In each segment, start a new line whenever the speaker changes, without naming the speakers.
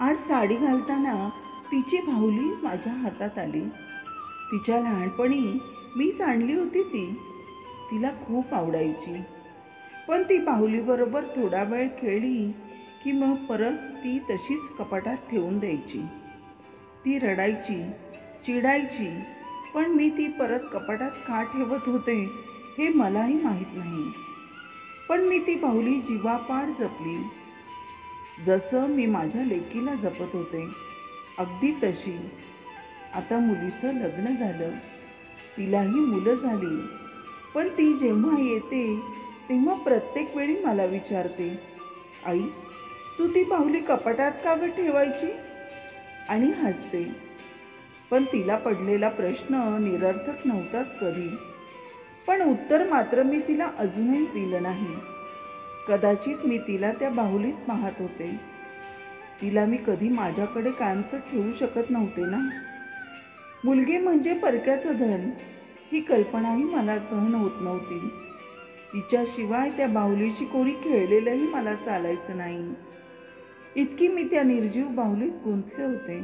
आज साडी घालताना तिची बाहुली माझ्या हातात आली. तिच्या लहानपणी मी सांडली होती ती. तिला खूप आवडायची. पण ती बाहुलीबरोबर थोडा वेळ खेळली की मग परत ती तशीच कपाटात ठेवून द्यायची. ती रडायची, चिडायची, पण मी ती परत कपाटात का ठेवत होते हे मलाही माहीत नाही. पण मी ती बाहुली जीवापाड जपली. जसं मी माझ्या लेकीला जपत होते, अगदी तशी. आता मुलीचं लग्न झालं, तिलाही मुलं झाली. पण ती जेव्हा येते तेव्हा प्रत्येक वेळी मला विचारते, आई, तू ती बाहुली कपाटात का गं ठेवायची? आणि हसते. पण तिला पडलेला प्रश्न निरर्थक नव्हताच कधी. पण उत्तर मात्र मी तिला अजूनही दिलं नाही. कदाचित मी तिला त्या बाहुलीत पाहत होते. तिला मी कधी माझ्याकडे कायमचं ठेवू शकत नव्हते ना. मुलगी म्हणजे परक्याचं धन, ही कल्पनाही मला सहन होत नव्हती. तिच्याशिवाय त्या बाहुलीची कोणी खेळलेलंही मला चालायचं नाही. इतकी मी त्या निर्जीव बाहुलीत गुंतले होते,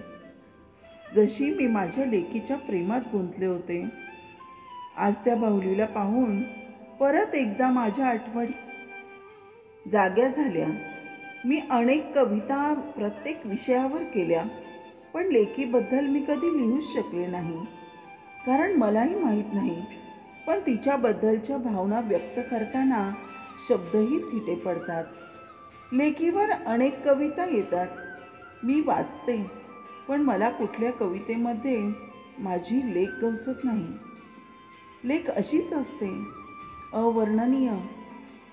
जशी मी माझ्या लेकीच्या प्रेमात गुंतले होते. आज त्या बाहुलीला पाहून परत एकदा माझ्या आठवणी जाग्या झाल्या. मी अनेक कविता प्रत्येक विषयावर केल्या, पण लेकीबद्दल मी कधी लिहूच शकले नाही, कारण मलाही माहीत नाही. पण तिच्याबद्दलच्या भावना व्यक्त करताना शब्दही थिटे पडतात. लेकीवर अनेक कविता येतात, मी वाचते, पण मला कुठल्या कवितेमध्ये माझी लेक गवसत नाही. लेक अशीच असते, अवर्णनीय.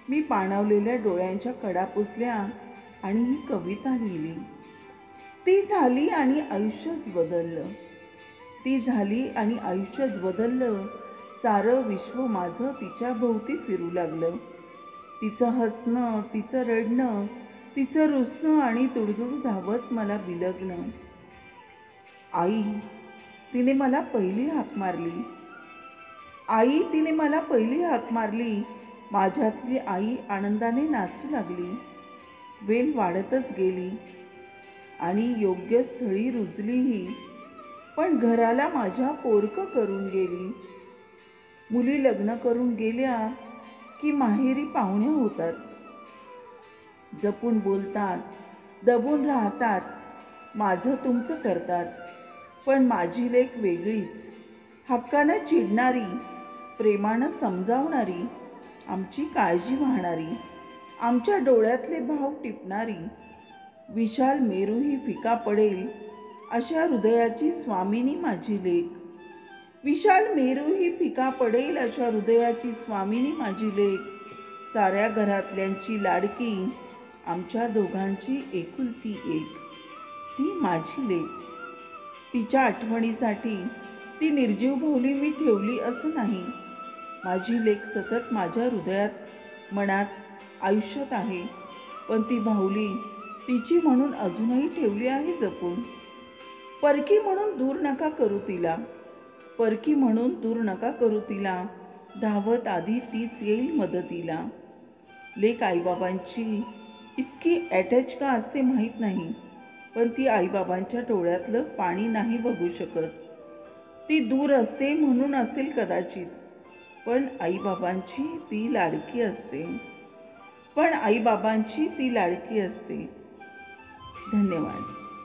मी पाणावलेल्या डोळ्यांच्या कडा पुसल्या आणि ही कविता लिहिली. ती झाली आणि आयुष्यच बदललं. ती झाली आणि आयुष्यच बदललं. सारं विश्व माझं तिच्या भोवती फिरू लागलं. तिचं हसणं, तिचं रडणं, तिचं रुसणं आणि तुडतुड धावत मला बिलगणं. आई, तिने मला पहिली हाक मारली. आई, तिने मला पहिली हाक मारली. माझ्यातली आई आनंदाने नाचू लागली. वेल वाढतच गेली आणि योग्य स्थळी रुजलीही, पण घराला माझ्या पोरकं करून गेली. मुली लग्न करून गेल्या की माहेरी पाहुण्या होतात. जपून बोलतात, दबून राहतात, माझं तुमचं करतात. पण माझी लेक वेगळीच. हक्कानं चिडणारी, प्रेमानं समजावणारी, आमची काळजी वाहणारी, आमच्या डोळ्यातले भाव टिपणारी. विशाल मेरूही फिका पडेल अशा हृदयाची स्वामिनी माझी लेक. विशाल मेरूही फिका पडेल अशा हृदयाची स्वामिनी माझी लेक. साऱ्या घरातल्यांची लाडकी, आमच्या दोघांची एकुलती एक, ती माझी लेक. तिच्या आठवणीसाठी ती निर्जीव बाहुली मी ठेवली असं नाही. माझी लेक सतत माझ्या हृदयात, मनात, आयुष्यात आहे. पण ती बाहुली तिची म्हणून अजूनही ठेवली आहे जपून. परकी म्हणून दूर नका करू तिला, परकी म्हणून दूर नका करू तिला. धावत आधी तीच येईल मदतीला. लेक आईबाबांची इतकी अटॅच का असते माहीत नाही, पण ती आईबाबांच्या डोळ्यातलं पाणी नाही बघू शकत. ती दूर असते म्हणून असेल कदाचित, पण आईबाबांची ती लाडकी असते. पण आईबाबांची ती लाडकी असते. धन्यवाद.